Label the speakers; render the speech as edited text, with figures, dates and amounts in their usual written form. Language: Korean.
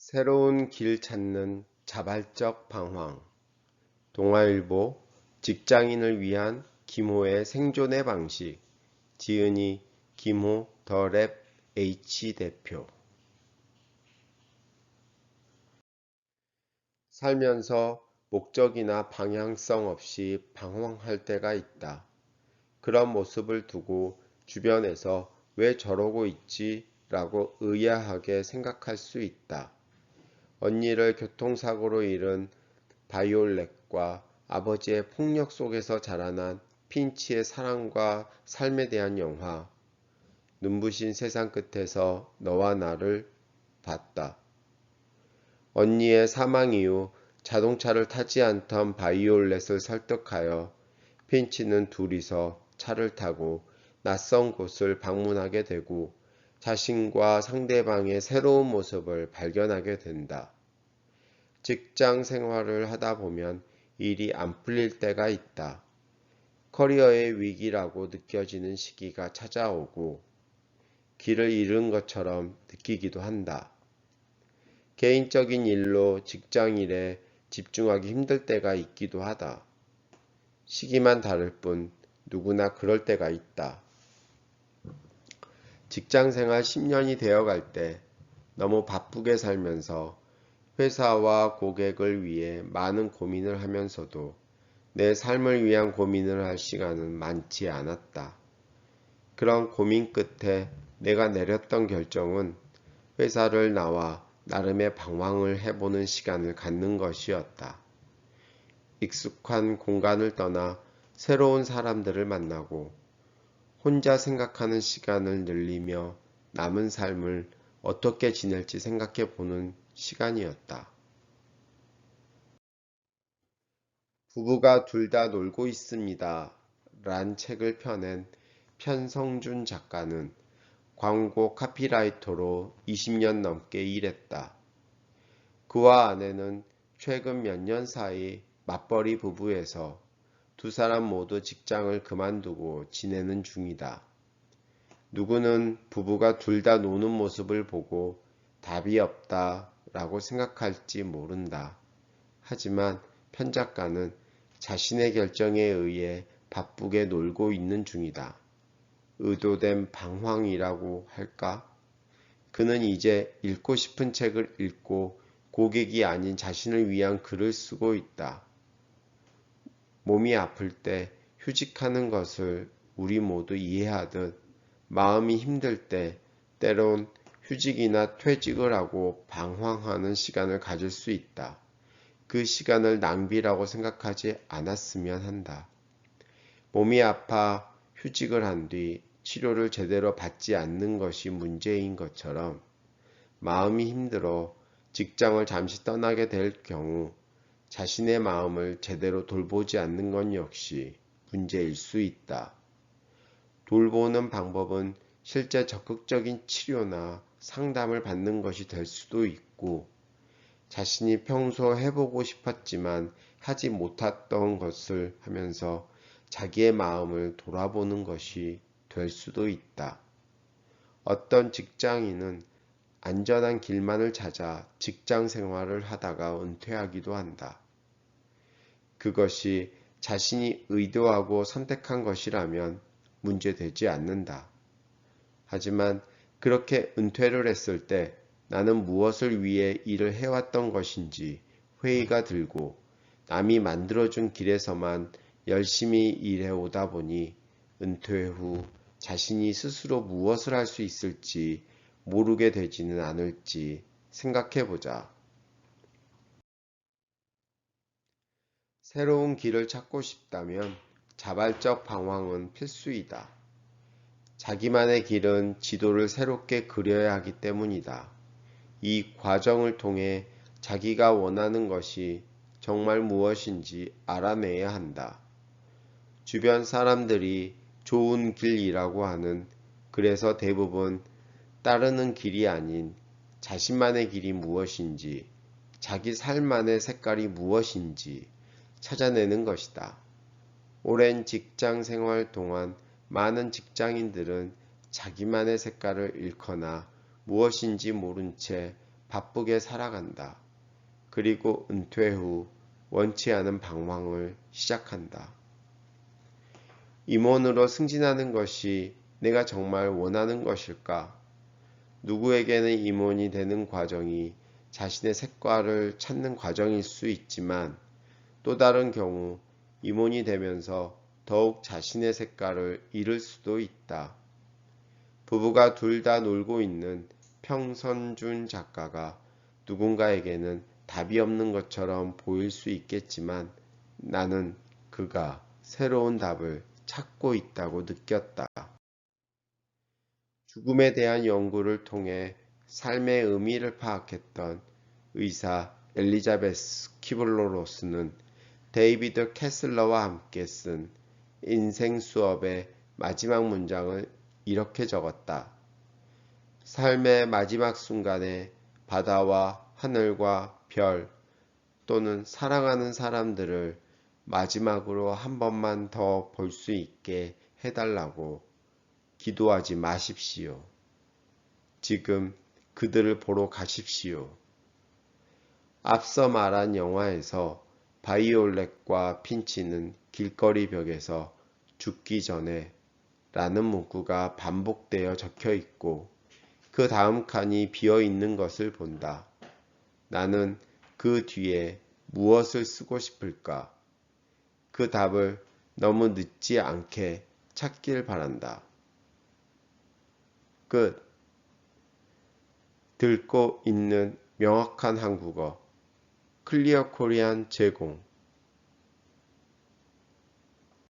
Speaker 1: 새로운 길 찾는 자발적 방황. 동아일보 직장인을 위한 김호의 생존의 방식. 지은이 김호 더랩 H 대표. 살면서 목적이나 방향성 없이 방황할 때가 있다. 그런 모습을 두고 주변에서 왜 저러고 있지? 라고 의아하게 생각할 수 있다. 언니를 교통사고로 잃은 바이올렛과 아버지의 폭력 속에서 자라난 핀치의 사랑과 삶에 대한 영화. 눈부신 세상 끝에서 너와 나를 봤다. 언니의 사망 이후 자동차를 타지 않던 바이올렛을 설득하여 핀치는 둘이서 차를 타고 낯선 곳을 방문하게 되고 자신과 상대방의 새로운 모습을 발견하게 된다. 직장 생활을 하다 보면 일이 안 풀릴 때가 있다. 커리어의 위기라고 느껴지는 시기가 찾아오고 길을 잃은 것처럼 느끼기도 한다. 개인적인 일로 직장 일에 집중하기 힘들 때가 있기도 하다. 시기만 다를 뿐 누구나 그럴 때가 있다. 직장 생활 10년이 되어갈 때 너무 바쁘게 살면서 회사와 고객을 위해 많은 고민을 하면서도 내 삶을 위한 고민을 할 시간은 많지 않았다. 그런 고민 끝에 내가 내렸던 결정은 회사를 나와 나름의 방황을 해보는 시간을 갖는 것이었다. 익숙한 공간을 떠나 새로운 사람들을 만나고 혼자 생각하는 시간을 늘리며 남은 삶을 어떻게 지낼지 생각해 보는 시간이었다. 부부가 둘 다 놀고 있습니다. 란 책을 펴낸 편성준 작가는 광고 카피라이터로 20년 넘게 일했다. 그와 아내는 최근 몇 년 사이 맞벌이 부부에서 두 사람 모두 직장을 그만두고 지내는 중이다. 누구는 부부가 둘 다 노는 모습을 보고 답이 없다 라고 생각할지 모른다. 하지만 편 작가는 자신의 결정에 의해 바쁘게 놀고 있는 중이다. 의도된 방황이라고 할까? 그는 이제 읽고 싶은 책을 읽고 고객이 아닌 자신을 위한 글을 쓰고 있다. 몸이 아플 때 휴직하는 것을 우리 모두 이해하듯 마음이 힘들 때 때론 휴직이나 퇴직을 하고 방황하는 시간을 가질 수 있다. 그 시간을 낭비라고 생각하지 않았으면 한다. 몸이 아파 휴직을 한 뒤 치료를 제대로 받지 않는 것이 문제인 것처럼 마음이 힘들어 직장을 잠시 떠나게 될 경우 자신의 마음을 제대로 돌보지 않는 것 역시 문제일 수 있다. 돌보는 방법은 실제 적극적인 치료나 상담을 받는 것이 될 수도 있고 자신이 평소 해보고 싶었지만 하지 못했던 것을 하면서 자기의 마음을 돌아보는 것이 될 수도 있다. 어떤 직장인은 안전한 길만을 찾아 직장 생활을 하다가 은퇴하기도 한다. 그것이 자신이 의도하고 선택한 것이라면 문제되지 않는다. 하지만 그렇게 은퇴를 했을 때 나는 무엇을 위해 일을 해왔던 것인지 회의가 들고 남이 만들어준 길에서만 열심히 일해오다 보니 은퇴 후 자신이 스스로 무엇을 할 수 있을지 모르게 되지는 않을지 생각해보자. 새로운 길을 찾고 싶다면 자발적 방황은 필수이다. 자기만의 길은 지도를 새롭게 그려야 하기 때문이다. 이 과정을 통해 자기가 원하는 것이 정말 무엇인지 알아내야 한다. 주변 사람들이 좋은 길이라고 하는, 그래서 대부분 따르는 길이 아닌 자신만의 길이 무엇인지, 자기 삶만의 색깔이 무엇인지 찾아내는 것이다. 오랜 직장 생활 동안 많은 직장인들은 자기만의 색깔을 잃거나 무엇인지 모른 채 바쁘게 살아간다. 그리고 은퇴 후 원치 않은 방황을 시작한다. 임원으로 승진하는 것이 내가 정말 원하는 것일까? 누구에게는 임원이 되는 과정이 자신의 색깔을 찾는 과정일 수 있지만 또 다른 경우 임원이 되면서 더욱 자신의 색깔을 잃을 수도 있다. 부부가 둘 다 놀고 있는 평선준 작가가 누군가에게는 답이 없는 것처럼 보일 수 있겠지만 나는 그가 새로운 답을 찾고 있다고 느꼈다. 죽음에 대한 연구를 통해 삶의 의미를 파악했던 의사 엘리자베스 키블로로스는 데이비드 캐슬러와 함께 쓴 인생 수업의 마지막 문장을 이렇게 적었다. 삶의 마지막 순간에 바다와 하늘과 별 또는 사랑하는 사람들을 마지막으로 한 번만 더 볼 수 있게 해달라고 기도하지 마십시오. 지금 그들을 보러 가십시오. 앞서 말한 영화에서 바이올렛과 핀치는 길거리 벽에서 죽기 전에 라는 문구가 반복되어 적혀 있고 그 다음 칸이 비어 있는 것을 본다. 나는 그 뒤에 무엇을 쓰고 싶을까? 그 답을 너무 늦지 않게 찾길 바란다. 끝. 듣고 있는 명확한 한국어 클리어 코리안 제공